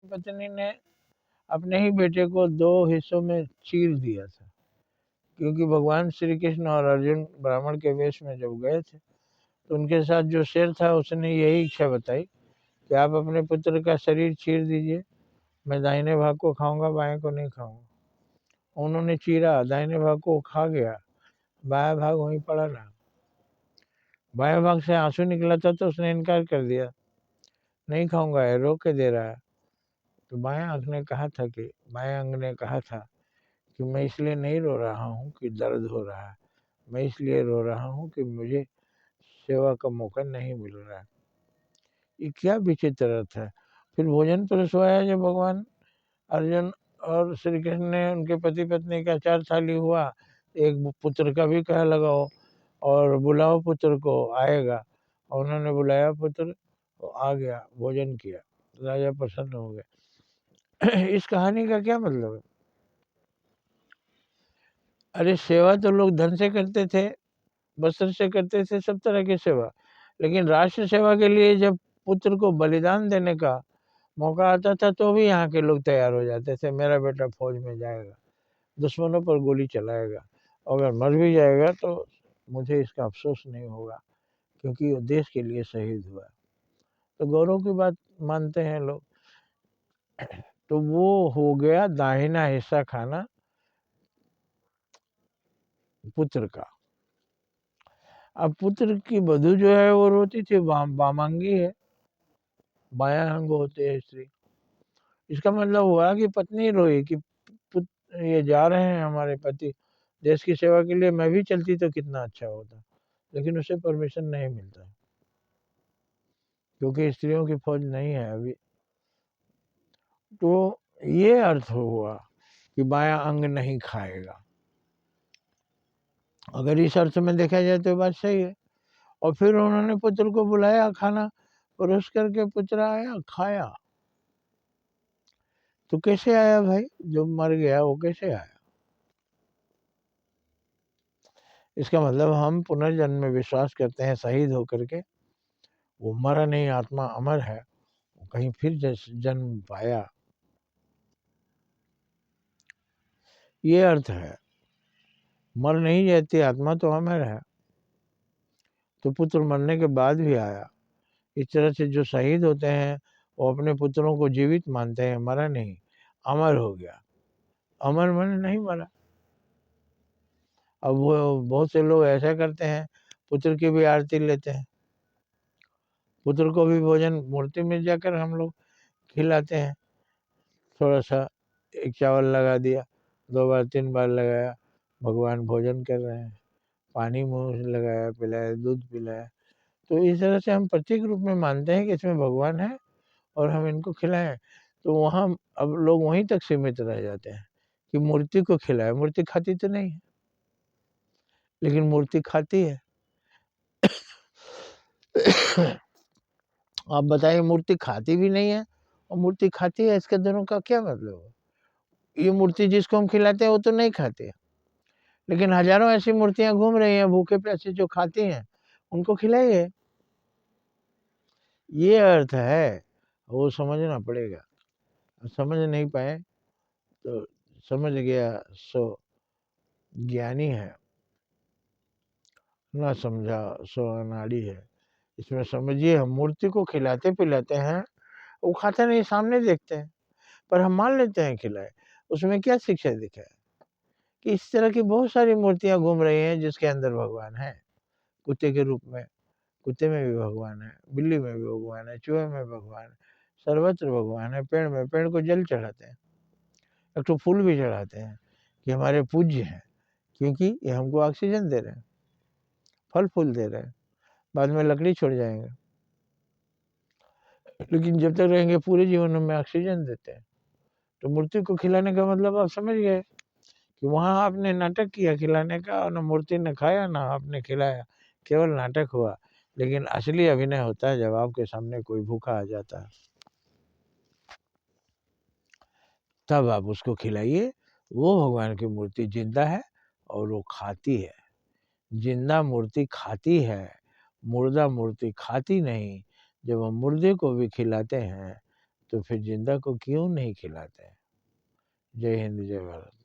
पत्नी ने अपने ही बेटे को 2 हिस्सों में चीर दिया था, क्योंकि भगवान श्री कृष्ण और अर्जुन ब्राह्मण के वेश में जब गए थे तो उनके साथ जो शेर था उसने यही इच्छा बताई कि आप अपने पुत्र का शरीर चीर दीजिए, मैं दाहिने भाग को खाऊंगा, बाएं को नहीं खाऊंगा। उन्होंने चीरा, दाहिने भाग को खा गया, बायां भाग वहीं पड़ा रहा। बाएं भाग से आंसू निकला था तो उसने इनकार कर दिया, नहीं खाऊंगा, है रोक के दे रहा है। तो बाएं अंग ने कहा था कि मैं इसलिए नहीं रो रहा हूँ कि दर्द हो रहा है, मैं इसलिए रो रहा हूँ कि मुझे सेवा का मौका नहीं मिल रहा है। ये क्या विचित्र अर्थ है। फिर भोजन परसवाया जब भगवान अर्जुन और श्री कृष्ण ने, उनके पति पत्नी का 4 थाली हुआ, एक पुत्र का भी कहा लगाओ और बुलाओ पुत्र को, आएगा। और उन्होंने बुलाया पुत्र, वो आ गया, भोजन किया, राजा प्रसन्न हो गए। इस कहानी का क्या मतलब है? अरे सेवा तो लोग धन से करते थे, वस्त्र से करते थे, सब तरह की सेवा, लेकिन राष्ट्र सेवा के लिए जब पुत्र को बलिदान देने का मौका आता था तो भी यहाँ के लोग तैयार हो जाते थे, मेरा बेटा फौज में जाएगा, दुश्मनों पर गोली चलाएगा, और अगर मर भी जाएगा तो मुझे इसका अफसोस नहीं होगा, क्योंकि वो देश के लिए शहीद हुआ। तो गौरव की बात मानते हैं लोग। तो वो हो गया दाहिना हिस्सा खाना पुत्र का। अब पुत्र की बधू जो है वो रोती थी, वामांगी है, बायां अंग होते हैं स्त्री। इसका मतलब हुआ कि पत्नी रोई कि ये जा रहे हैं हमारे पति देश की सेवा के लिए, मैं भी चलती तो कितना अच्छा होता, लेकिन उसे परमिशन नहीं मिलता, क्योंकि स्त्रियों की फौज नहीं है अभी। तो ये अर्थ हुआ कि बायां अंग नहीं खाएगा। अगर इस अर्थ में देखा जाए तो बात सही है। और फिर उन्होंने पुत्र को बुलाया, खाना परोस करके पुत्र आया, खाया। तो कैसे आया भाई, जो मर गया वो कैसे आया? इसका मतलब हम पुनर्जन्म में विश्वास करते हैं शहीद होकर के, वो मरा नहीं, आत्मा अमर है, वो कहीं फिर जन्म पाया, ये अर्थ है। मर नहीं जाती आत्मा तो अमर है। तो पुत्र मरने के बाद भी आया। इस तरह से जो शहीद होते हैं वो अपने पुत्रों को जीवित मानते हैं, मरा नहीं, अमर हो गया। अमर मन नहीं मरा। अब वो बहुत से लोग ऐसा करते हैं, पुत्र की भी आरती लेते हैं, पुत्र को भी भोजन मूर्ति में जाकर हम लोग खिलाते हैं। थोड़ा सा एक चावल लगा दिया, 2 बार 3 बार लगाया, भगवान भोजन कर रहे हैं, पानी मुँह में लगाया, पिलाया, दूध पिलाया। तो इस तरह से हम प्रतीक रूप में मानते हैं कि इसमें भगवान है और हम इनको खिलाएँ। तो वहाँ अब लोग वहीं तक सीमित रह जाते हैं कि मूर्ति को खिलाएँ, मूर्ति खाती तो नहीं है, लेकिन मूर्ति खाती है। आप बताइए, मूर्ति खाती भी नहीं है और मूर्ति खाती है, इसके दोनों का क्या मतलब है? ये मूर्ति जिसको हम खिलाते हैं वो तो नहीं खाती है, लेकिन हज़ारों ऐसी मूर्तियाँ घूम रही हैं भूखे-प्यासे जो खाती हैं, उनको खिलाइए। ये अर्थ है, वो समझना पड़ेगा। समझ नहीं पाए तो समझ गया सो ज्ञानी है, ना समझा सो अनाड़ी है। इसमें समझिए, हम मूर्ति को खिलाते-पिलाते हैं, वो खाते नहीं, सामने देखते हैं, पर हम मान लेते हैं खिलाए। उसमें क्या शिक्षा दिखा है कि इस तरह की बहुत सारी मूर्तियाँ घूम रही हैं जिसके अंदर भगवान है, कुत्ते के रूप में। कुत्ते में भी भगवान है, बिल्ली में भी भगवान है, चूहे में भगवान है, सर्वत्र भगवान है। पेड़ में, पेड़ को जल चढ़ाते हैं, एक तो फूल भी चढ़ाते हैं कि हमारे पूज्य हैं, क्योंकि ये हमको ऑक्सीजन दे रहे हैं, फल-फूल दे रहे हैं, बाद में लकड़ी छोड़ जाएँगे, लेकिन जब तक रहेंगे पूरे जीवन हमें ऑक्सीजन देते हैं। तो मूर्ति को खिलाने का मतलब आप समझ गए कि वहाँ आपने नाटक किया खिलाने का, और ना मूर्ति ने खाया ना आपने खिलाया, केवल नाटक हुआ। लेकिन असली अभिनय होता है जब आपके सामने कोई भूखा आ जाता है, तब आप उसको खिलाइए। वो भगवान की मूर्ति जिंदा है और वो खाती है। जिंदा मूर्ति खाती है, मुर्दा मूर्ति खाती नहीं। जब हम मुर्दे को भी खिलाते हैं तो फिर जिंदा को क्यों नहीं खिलाते हैं। जय हिंद, जय भारत।